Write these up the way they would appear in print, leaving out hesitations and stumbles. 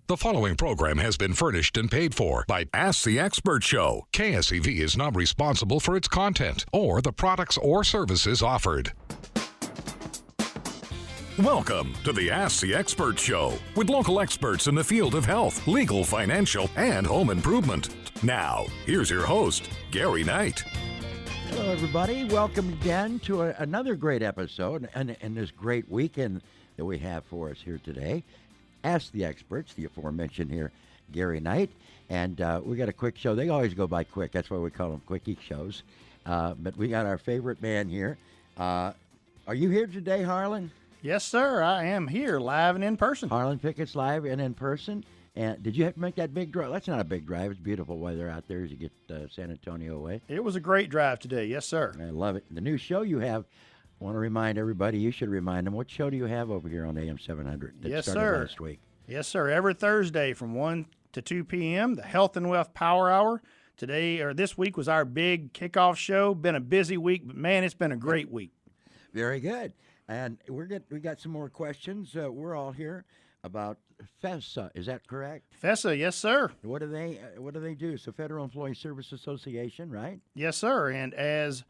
The following program has been furnished and paid for by Ask the Expert Show. KSEV is not responsible for its content or the products or services offered. Welcome to the Ask the Expert Show with local experts in the field of health, legal, financial, and home improvement. Now, here's your host, Gary Knight. Hello, everybody. Welcome again to another great episode and this great weekend that we have for us here today. Ask the Experts, the aforementioned here, Gary Knight. And we got a quick show. They always go by quick. That's why we call them quickie shows. But we got our favorite man here. Are you here today, Harlan? Yes, sir. I am here live and in person. Harlan Pickett's live and in person. And did you have to make that big drive? That's not a big drive. It's beautiful weather out there as you get San Antonio away. It was a great drive today. Yes, sir. I love it. The new show you have, I want to remind everybody, you should remind them, what show do you have over here on AM 700 that Yes, started sir. last week? Yes, sir. Every Thursday from 1 to 2 p.m., the Health and Wealth Power Hour. Today, or this week, was our big kickoff show. Been a busy week, but, man, it's been a great week. Very good. And we got some more questions. We're all here about FESA. Is that correct? FESA, yes, sir. What do they do? It's the Federal Employee Service Association, right? Yes, sir. And as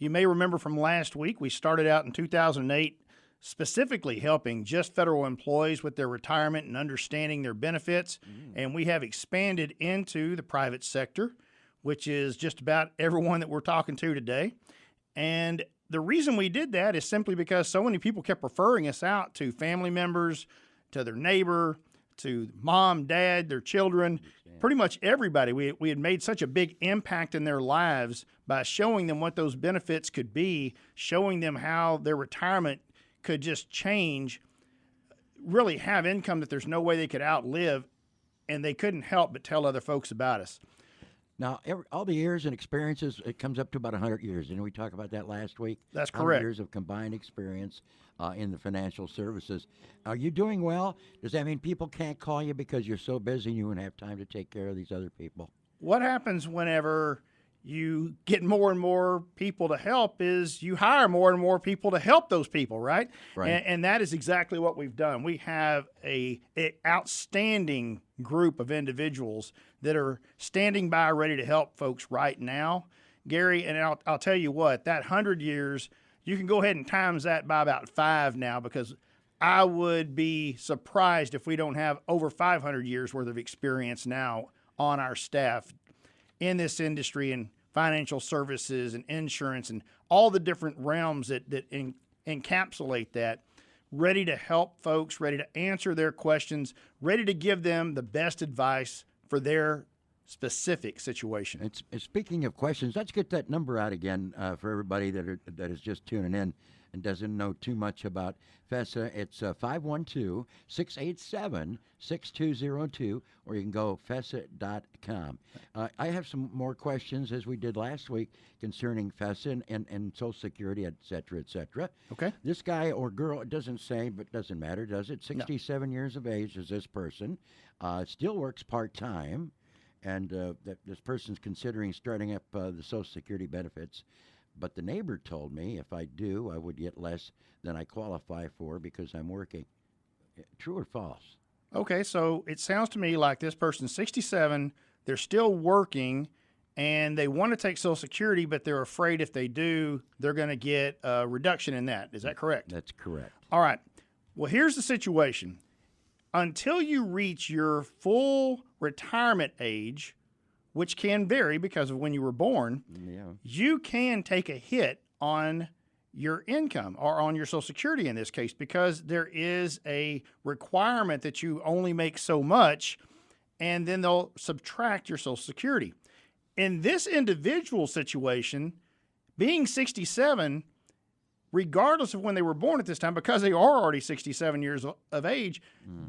you may remember from last week, we started out in 2008 specifically helping just federal employees with their retirement and understanding their benefits. And we have expanded into the private sector, which is just about everyone that we're talking to today. And the reason we did that is simply because so many people kept referring us out to family members, to their neighbor, to mom, dad, their children, pretty much everybody. We had made such a big impact in their lives by showing them what those benefits could be, showing them how their retirement could just change, really have income that there's no way they could outlive, and they couldn't help but tell other folks about us. Now, all the years and experiences, it comes up to about 100 years. Didn't we talk about that last week? That's 100 correct. years of combined experience in the financial services. Are you doing well? Does that mean people can't call you because you're so busy and you won't have time to take care of these other people? What happens whenever you get more and more people to help is you hire more and more people to help those people, right? Right. And that is exactly what we've done. We have a outstanding group of individuals that are standing by ready to help folks right now, Gary. And I'll tell you what, that 100 years, you can go ahead and times that by about 5 now, because I would be surprised if we don't have over 500 years worth of experience now on our staff in this industry and financial services and insurance and all the different realms that encapsulate that, ready to help folks, ready to answer their questions, ready to give them the best advice for their specific situation. Speaking of questions, let's get that number out again for everybody that is just tuning in and doesn't know too much about FESA. It's 512-687-6202, or you can go FESA.com. I have some more questions, as we did last week, concerning FESA and Social Security, et cetera, et cetera. Okay. This guy or girl, it doesn't say, but doesn't matter, does it? 67 years of age is this person. Still works part-time, and this person's considering starting up the Social Security benefits. But the neighbor told me if I do, I would get less than I qualify for because I'm working. True or false? Okay, so it sounds to me like this person's 67, they're still working, and they want to take Social Security, but they're afraid if they do, they're going to get a reduction in that. Is that correct? That's correct. All right. Well, here's the situation. Until you reach your full retirement age, which can vary because of when you were born, you can take a hit on your income or on your Social Security in this case, because there is a requirement that you only make so much, and then they'll subtract your Social Security. In this individual situation, being 67, regardless of when they were born at this time, because they are already 67 years of age,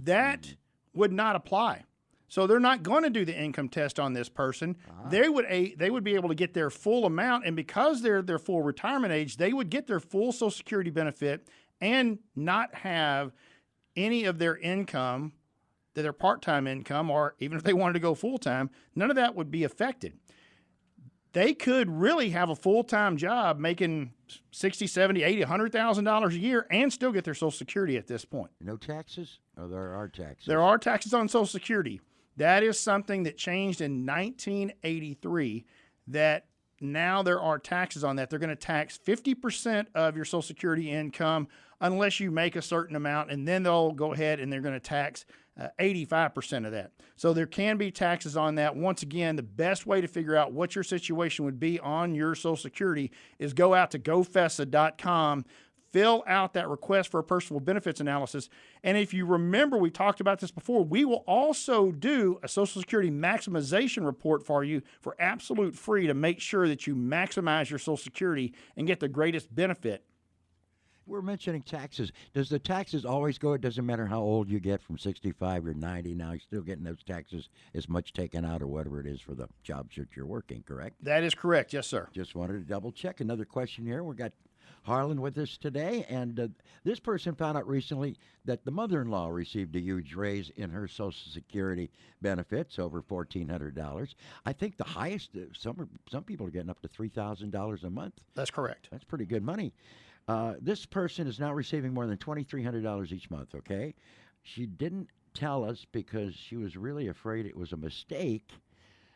that would not apply. So they're not going to do the income test on this person. They would be able to get their full amount, and because they're their full retirement age, they would get their full Social Security benefit and not have any of their income, their part-time income, or even if they wanted to go full-time, none of that would be affected. They could really have a full-time job making $60,000, $70,000, $80,000, $100,000 a year and still get their Social Security at this point. No taxes? Oh, there are taxes. There are taxes on Social Security. That is something that changed in 1983, that now there are taxes on that. They're going to tax 50% of your Social Security income unless you make a certain amount, and then they'll go ahead and they're going to tax 85% of that. So there can be taxes on that. Once again, the best way to figure out what your situation would be on your Social Security is go out to gofessa.com, fill out that request for a personal benefits analysis. And if you remember, we talked about this before, we will also do a Social Security maximization report for you for absolute free to make sure that you maximize your Social Security and get the greatest benefit. We're mentioning taxes. Does the taxes always go? It doesn't matter how old you get, from 65 or 90 now, you're still getting those taxes as much taken out or whatever it is for the jobs that you're working, correct? That is correct. Yes, sir. Just wanted to double check. Another question here. We got Harlan with us today, and this person found out recently that the mother-in-law received a huge raise in her Social Security benefits, over $1,400. I think the highest, some people are getting up to $3,000 a month. That's correct. That's pretty good money. This person is now receiving more than $2,300 each month, okay? She didn't tell us because she was really afraid it was a mistake,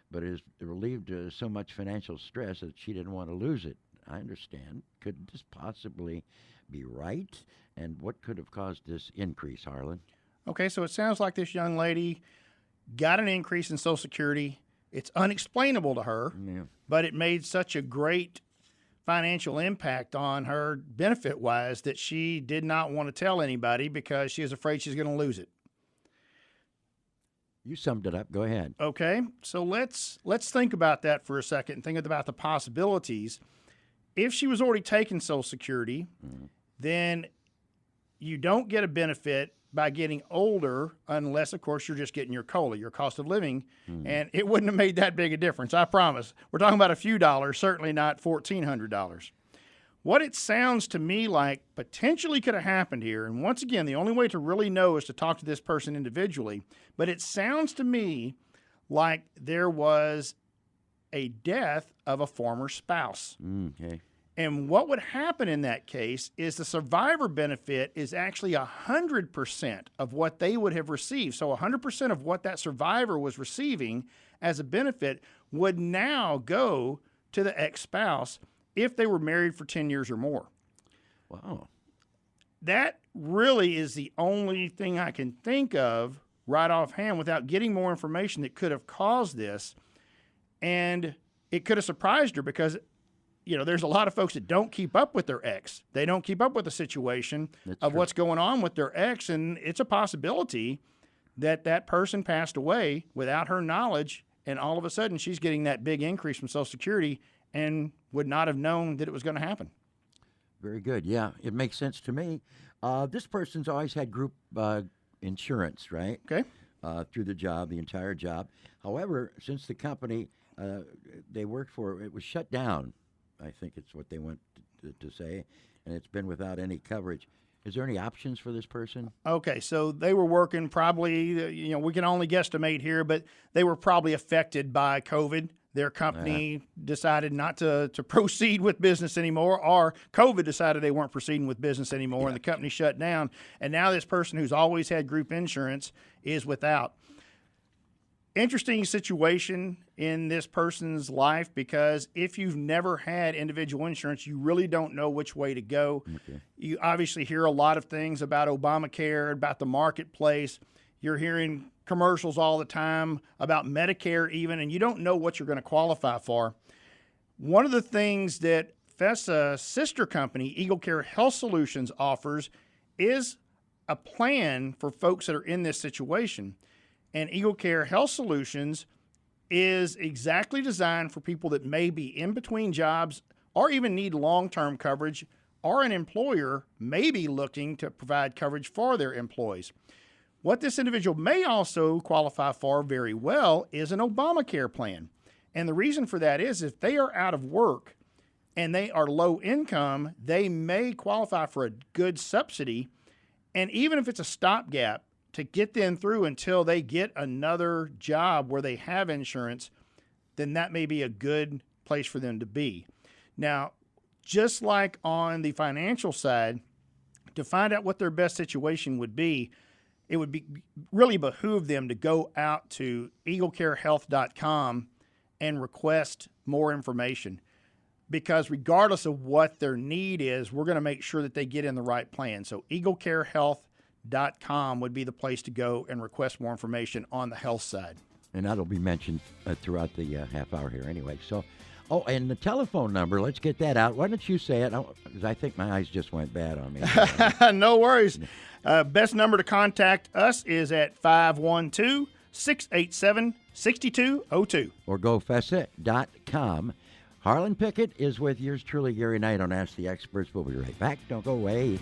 but it relieved so much financial stress that she didn't want to lose it. I understand. Could this possibly be right? And what could have caused this increase, Harlan? Okay, so it sounds like this young lady got an increase in Social Security. It's unexplainable to her, but it made such a great financial impact on her benefit-wise that she did not want to tell anybody because she was afraid she's going to lose it. You summed it up. Go ahead. Okay, so let's think about that for a second and think about the possibilities. If she was already taking Social Security, then you don't get a benefit by getting older unless, of course, you're just getting your COLA, your cost of living, and it wouldn't have made that big a difference, I promise. We're talking about a few dollars, certainly not $1,400. What it sounds to me like potentially could have happened here, and once again, the only way to really know is to talk to this person individually, but it sounds to me like there was a death of a former spouse. Okay. And what would happen in that case is the survivor benefit is actually 100% of what they would have received. So 100% of what that survivor was receiving as a benefit would now go to the ex-spouse if they were married for 10 years or more. Wow. That really is the only thing I can think of right offhand without getting more information that could have caused this. And it could have surprised her because, you know, there's a lot of folks that don't keep up with their ex. They don't keep up with the situation of what's going on with their ex, and it's a possibility that that person passed away without her knowledge, and all of a sudden she's getting that big increase from Social Security and would not have known that it was going to happen. Very good. Yeah, it makes sense to me. This person's always had group insurance, right? Okay. Through the job, the entire job. However, since the company they worked for, it was shut down, I think it's what they want to say, and it's been without any coverage. Is there any options for this person? Okay, so they were working probably, you know, we can only guesstimate here, but they were probably affected by COVID. Their company decided not to proceed with business anymore, or COVID decided they weren't proceeding with business anymore, and the company shut down. And now this person who's always had group insurance is without. Interesting situation in this person's life, because if you've never had individual insurance, you really don't know which way to go. Okay. You obviously hear a lot of things about Obamacare, about the marketplace. You're hearing commercials all the time about Medicare even, and you don't know what you're going to qualify for. One of the things that FESA's sister company, EagleCare Health Solutions, offers is a plan for folks that are in this situation. And EagleCare Health Solutions is exactly designed for people that may be in between jobs or even need long-term coverage, or an employer may be looking to provide coverage for their employees. What this individual may also qualify for very well is an Obamacare plan. And the reason for that is if they are out of work and they are low income, they may qualify for a good subsidy. And even if it's a stopgap to get them through until they get another job where they have insurance, then that may be a good place for them to be. Now, just like on the financial side, to find out what their best situation would be, it would be really behoove them to go out to eaglecarehealth.com and request more information, because regardless of what their need is, we're going to make sure that they get in the right plan. So eaglecarehealth.com would be the place to go and request more information on the health side. And that'll be mentioned throughout the half hour here anyway. So, and the telephone number, let's get that out. Why don't you say it? Because I think my eyes just went bad on me. No worries. Best number to contact us is at 512-687-6202. Or gofessa.com. Harlan Pickett is with yours truly, Gary Knight, on Ask the Experts. We'll be right back. Don't go away.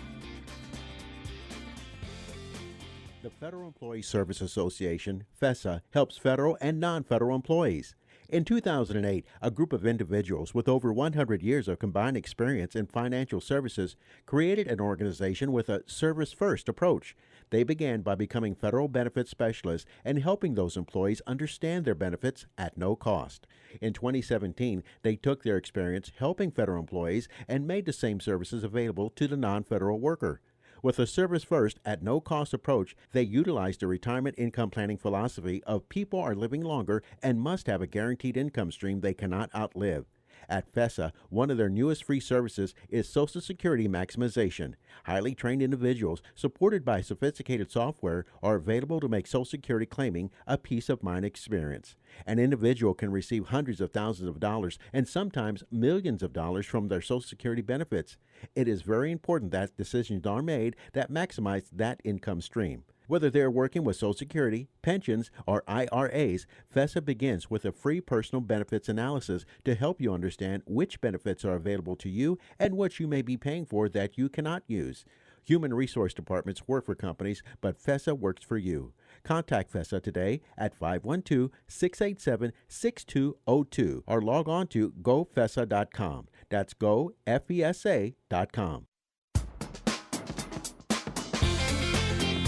The Federal Employee Service Association, FESA, helps federal and non-federal employees. In 2008, a group of individuals with over 100 years of combined experience in financial services created an organization with a service-first approach. They began by becoming federal benefits specialists and helping those employees understand their benefits at no cost. In 2017, they took their experience helping federal employees and made the same services available to the non-federal worker. With a service-first, at no-cost approach, they utilize the retirement income planning philosophy of people are living longer and must have a guaranteed income stream they cannot outlive. At FESA, one of their newest free services is Social Security Maximization. Highly trained individuals, supported by sophisticated software, are available to make Social Security claiming a peace-of-mind experience. An individual can receive hundreds of thousands of dollars and sometimes millions of dollars from their Social Security benefits. It is very important that decisions are made that maximize that income stream. Whether they're working with Social Security, pensions, or IRAs, FESA begins with a free personal benefits analysis to help you understand which benefits are available to you and what you may be paying for that you cannot use. Human resource departments work for companies, but FESA works for you. Contact FESA today at 512-687-6202 or log on to gofesa.com. That's gofesa.com.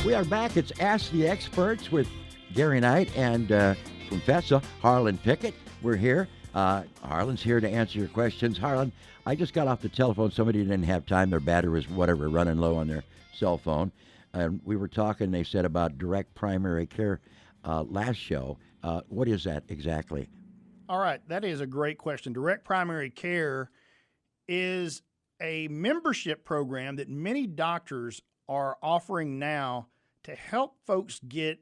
We are back. It's Ask the Experts with Gary Knight and from FESA, Harlan Pickett. We're here. Harlan's here to answer your questions. Harlan, I just got off the telephone. Somebody didn't have time. Their battery was running low on their cell phone. And we were talking, they said, about direct primary care last show. What is that exactly? All right. That is a great question. Direct primary care is a membership program that many doctors are offering now to help folks get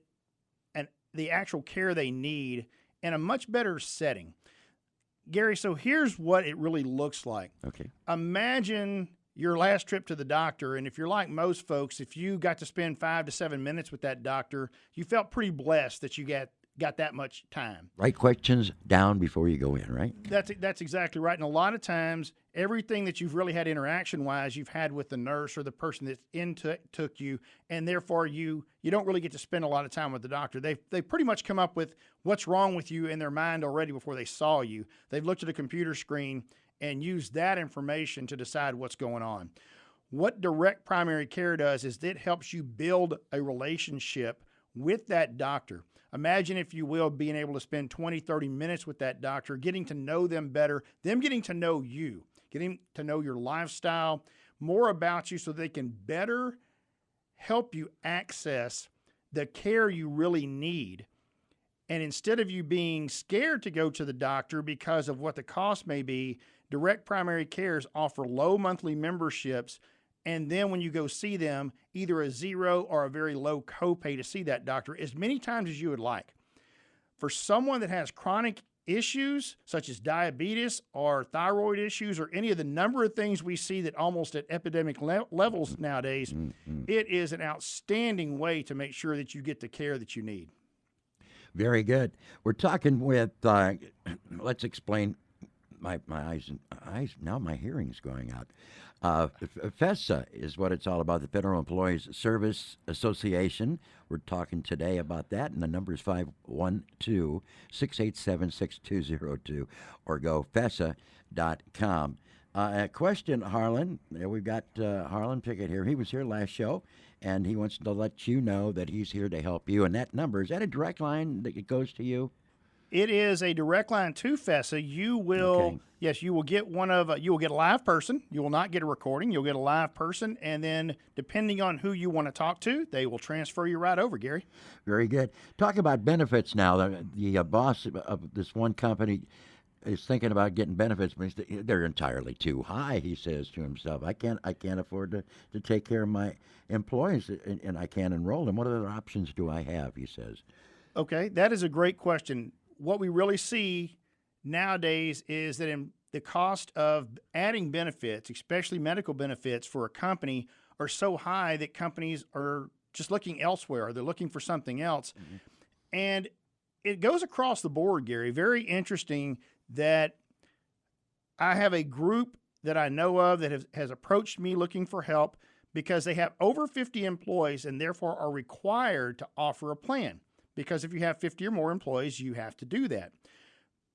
the actual care they need in a much better setting. Gary, so here's what it really looks like. Okay. Imagine your last trip to the doctor, and if you're like most folks, if you got to spend 5 to 7 minutes with that doctor, you felt pretty blessed that you got that much time. Write questions down before you go in, right? That's exactly right. And a lot of times, everything that you've really had interaction-wise, you've had with the nurse or the person that took you, and therefore you don't really get to spend a lot of time with the doctor. They pretty much come up with what's wrong with you in their mind already before they saw you. They've looked at a computer screen and used that information to decide what's going on. What direct primary care does is it helps you build a relationship with that doctor. Imagine, if you will, being able to spend 20, 30 minutes with that doctor, getting to know them better, them getting to know you, getting to know your lifestyle, more about you so they can better help you access the care you really need. And instead of you being scared to go to the doctor because of what the cost may be, direct primary cares offer low monthly memberships. And then when you go see them, either a zero or a very low copay to see that doctor as many times as you would like. For someone that has chronic issues such as diabetes or thyroid issues or any of the number of things we see that almost at epidemic levels nowadays, it is an outstanding way to make sure that you get the care that you need. Very good. We're talking with, let's explain my eyes, now my hearing's going out. FESA is what it's all about, the Federal Employees Service Association. We're talking today about that, and the number is 512-687-6202, or go FESA.com. A question, Harlan. We've got Harlan Pickett here. He was here last show, and he wants to let you know that he's here to help you. And that number, is that a direct line that it goes to you? It is a direct line to FESA. You will, yes, you will get you will get a live person. You will not get a recording. You'll get a live person, and then depending on who you want to talk to, they will transfer you right over, Gary. Very good. Talk about benefits now. The boss of this one company is thinking about getting benefits, but they're entirely too high. He says to himself, "I can't afford to take care of my employees, and I can't enroll them. What other options do I have?" He says. Okay, that is a great question. What we really see nowadays is that in the cost of adding benefits, especially medical benefits for a company, are so high that companies are just looking elsewhere, or they're looking for something else. Mm-hmm. And it goes across the board, Gary. Very interesting that I have a group that I know of that has approached me looking for help because they have over 50 employees and therefore are required to offer a plan. Because if you have 50 or more employees, you have to do that.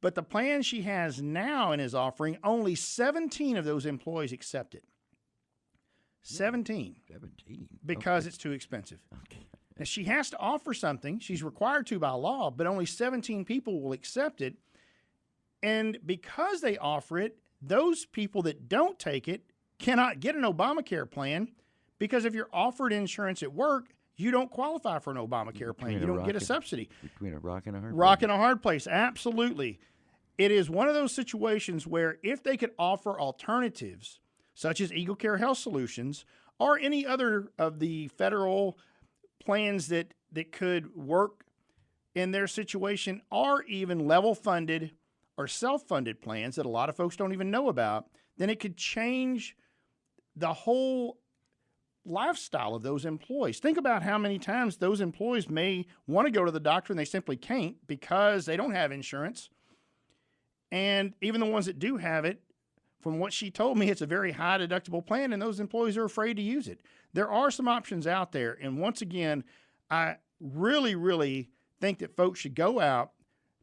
But the plan she has now and is offering, only 17 of those employees accept it. 17. 17. Because it's too expensive. Okay. Now, she has to offer something. She's required to by law, but only 17 people will accept it. And because they offer it, those people that don't take it cannot get an Obamacare plan, because if you're offered insurance at work, you don't qualify for an Obamacare plan. You don't get a subsidy. Between a rock and a hard place. Rock and a hard place, absolutely. It is one of those situations where if they could offer alternatives, such as Eagle Care Health Solutions, or any other of the federal plans that could work in their situation, or even level-funded or self-funded plans that a lot of folks don't even know about, then it could change the whole lifestyle of those employees. Think about how many times those employees may want to go to the doctor and they simply can't because they don't have insurance. And even the ones that do have it, from what she told me, it's a very high deductible plan, and those employees are afraid to use it. There are some options out there. And once again, I really, really think that folks should go out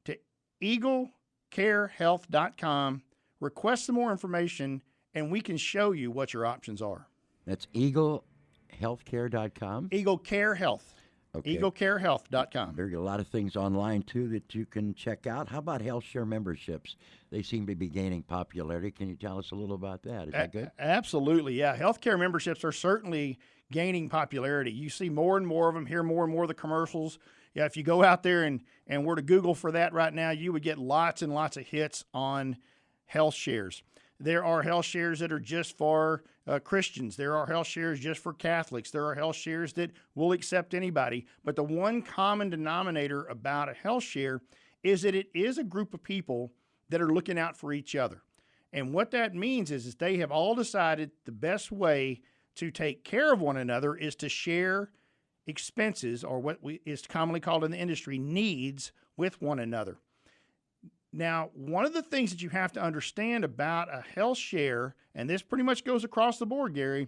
to EagleCareHealth.com, request some more information, and we can show you what your options are. That's EagleHealthcare.com? Eagle Care Health. Okay. EagleCareHealth.com. There are a lot of things online, too, that you can check out. How about HealthShare memberships? They seem to be gaining popularity. Can you tell us a little about that? Is that good? Absolutely, yeah. Healthcare memberships are certainly gaining popularity. You see more and more of them, hear more and more of the commercials. Yeah, if you go out there and were to Google for that right now, you would get lots and lots of hits on HealthShares. There are HealthShares that are just for Christians. There are HealthShares just for Catholics. There are HealthShares that will accept anybody. But the one common denominator about a HealthShare is that it is a group of people that are looking out for each other. And what that means is they have all decided the best way to take care of one another is to share expenses, or what is commonly called in the industry needs, with one another. Now, one of the things that you have to understand about a HealthShare, and this pretty much goes across the board, Gary,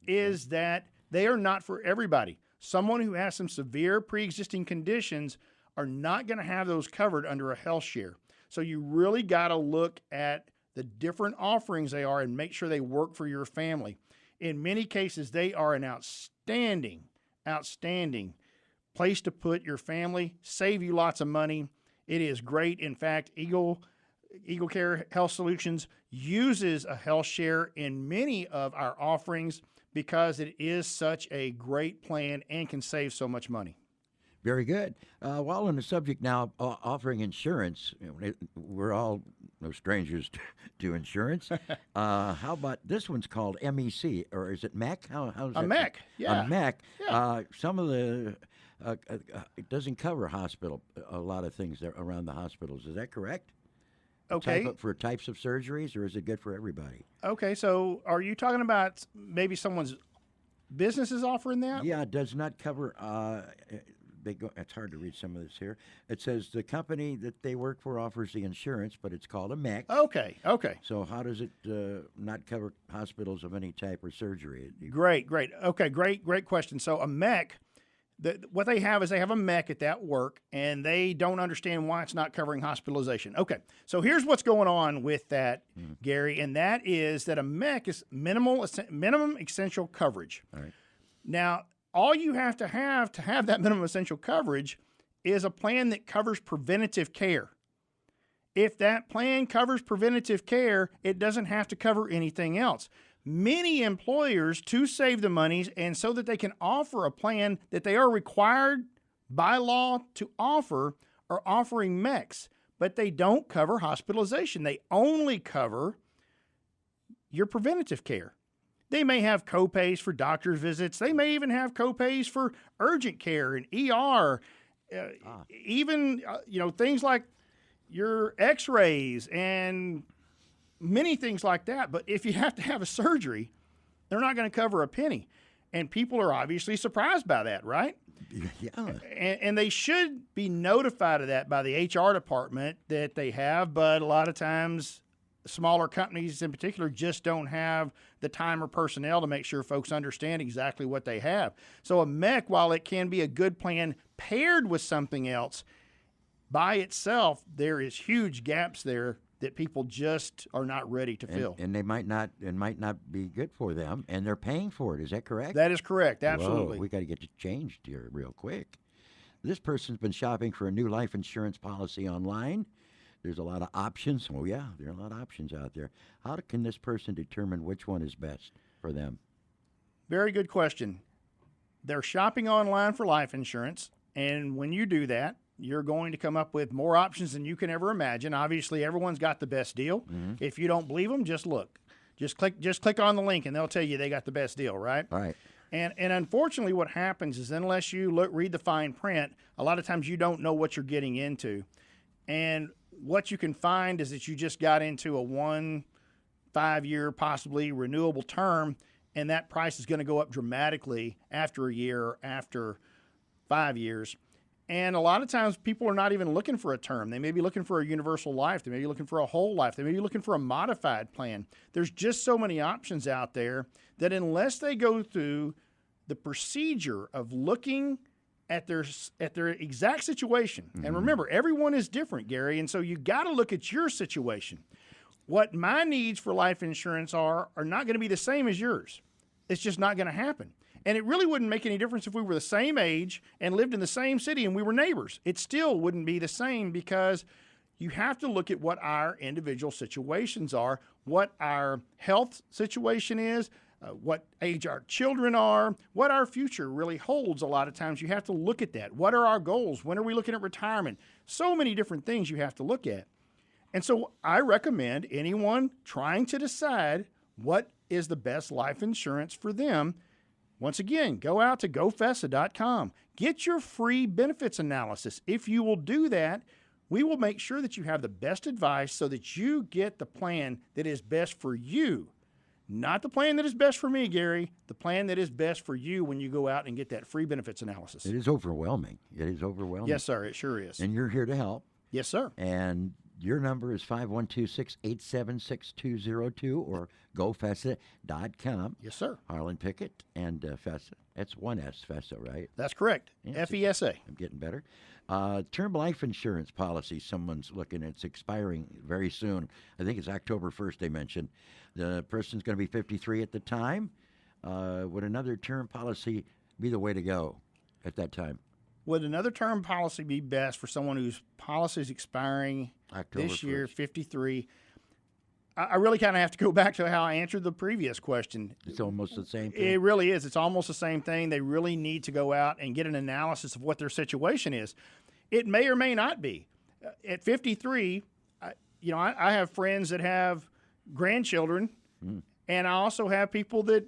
is that they are not for everybody. Someone who has some severe pre-existing conditions are not going to have those covered under a HealthShare. So you really got to look at the different offerings they are and make sure they work for your family. In many cases, they are an outstanding place to put your family, save you lots of money. It is great. In fact, Eagle Care Health Solutions uses a HealthShare in many of our offerings because it is such a great plan and can save so much money. Very good. While on the subject now, offering insurance, we're all no strangers to insurance. How about this one's called MEC, or is it MEC? How's that? MEC, yeah. A MEC. Yeah. Some of the it doesn't cover a lot of things around the hospitals. Is that correct? Okay. For types of surgeries, or is it good for everybody? Okay, so are you talking about maybe someone's business is offering that? Yeah, it does not cover. It's hard to read some of this here. It says the company that they work for offers the insurance, but it's called a MEC. Okay. So how does it not cover hospitals of any type or surgery? Great. Okay, great question. So a MEC, what they have is they have a MEC at that work, and they don't understand why it's not covering hospitalization. Okay, so here's what's going on with that, Gary, and that is that a MEC is minimum essential coverage. All right. Now, all you have to have that minimum essential coverage is a plan that covers preventative care. If that plan covers preventative care, it doesn't have to cover anything else. Many employers, to save the monies and so that they can offer a plan that they are required by law to offer, are offering MECs, but they don't cover hospitalization. They only cover your preventative care. They may have copays for doctor's visits. They may even have copays for urgent care and ER, even things like your x-rays and many things like that. But if you have to have a surgery, they're not going to cover a penny. And people are obviously surprised by that, right? Yeah. And they should be notified of that by the HR department that they have, but a lot of times smaller companies in particular just don't have the time or personnel to make sure folks understand exactly what they have. So a MEC, while it can be a good plan paired with something else, by itself, there is huge gaps there that people just are not ready to fill. And it might not be good for them, and they're paying for it. Is that correct? That is correct, absolutely. Whoa, we got to get you changed here real quick. This person's been shopping for a new life insurance policy online. There's a lot of options. Oh, yeah, there are a lot of options out there. How can this person determine which one is best for them? Very good question. They're shopping online for life insurance, and when you do that, you're going to come up with more options than you can ever imagine. Obviously, everyone's got the best deal. Mm-hmm. If you don't believe them, just look. Just click on the link, and they'll tell you they got the best deal, right? All right. And unfortunately, what happens is unless you read the fine print, a lot of times you don't know what you're getting into. And what you can find is that you just got into a 5-year, possibly renewable term, and that price is going to go up dramatically after a year or after 5 years. And a lot of times people are not even looking for a term. They may be looking for a universal life. They may be looking for a whole life. They may be looking for a modified plan. There's just so many options out there that unless they go through the procedure of looking at their exact situation. Mm-hmm. And remember, everyone is different, Gary, and so you got to look at your situation. What my needs for life insurance are not going to be the same as yours. It's just not going to happen. And it really wouldn't make any difference if we were the same age and lived in the same city and we were neighbors. It still wouldn't be the same because you have to look at what our individual situations are, what our health situation is, what age our children are, what our future really holds. A lot of times you have to look at that. What are our goals? When are we looking at retirement? So many different things you have to look at. And so I recommend anyone trying to decide what is the best life insurance for them. Once again, go out to gofessa.com. Get your free benefits analysis. If you will do that, we will make sure that you have the best advice so that you get the plan that is best for you. Not the plan that is best for me, Gary. The plan that is best for you when you go out and get that free benefits analysis. It is overwhelming. It is overwhelming. Yes, sir. It sure is. And you're here to help. Yes, sir. And your number is 512-687-6202 or gofessa.com. Yes, sir. Harlan Pickett and Fessa. That's one S, Fessa, right? That's correct. Yeah, FESA. I'm getting better. Term life insurance policy, someone's looking at. It's expiring very soon. I think it's October 1st, they mentioned. The person's going to be 53 at the time. Would another term policy be the way to go at that time? Would another term policy be best for someone whose policy is expiring October this year, 1st. 53? I really kind of have to go back to how I answered the previous question. It's almost the same thing. It really is. It's almost the same thing. They really need to go out and get an analysis of what their situation is. It may or may not be. At 53, I have friends that have grandchildren, and I also have people that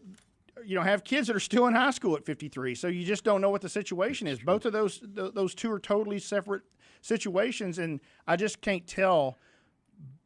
have kids that are still in high school at 53. So you just don't know what the situation is. Both of those two are totally separate situations, and I just can't tell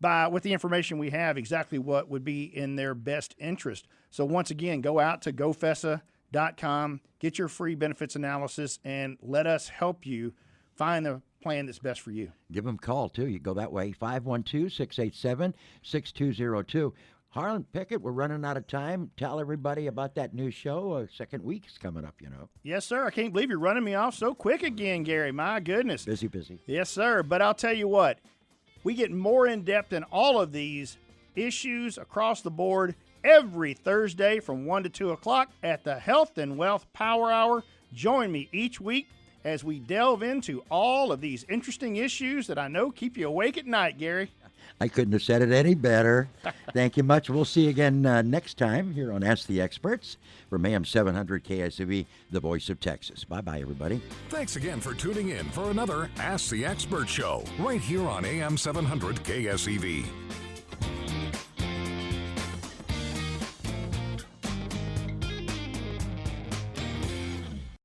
with the information we have exactly what would be in their best interest. So once again, go out to gofessa.com, get your free benefits analysis, and let us help you find the plan that's best for you. Give them a call, too. You go that way, 512-687-6202. Harlan Pickett, we're running out of time. Tell everybody about that new show. Second week's coming up, Yes, sir. I can't believe you're running me off so quick again, Gary. My goodness. Busy. Yes, sir. But I'll tell you what, we get more in-depth in all of these issues across the board every Thursday from 1 to 2 o'clock at the Health and Wealth Power Hour. Join me each week as we delve into all of these interesting issues that I know keep you awake at night, Gary. I couldn't have said it any better. Thank you much. We'll see you again next time here on Ask the Experts from AM 700 KSEV, the voice of Texas. Bye-bye, everybody. Thanks again for tuning in for another Ask the Expert show right here on AM 700 KSEV.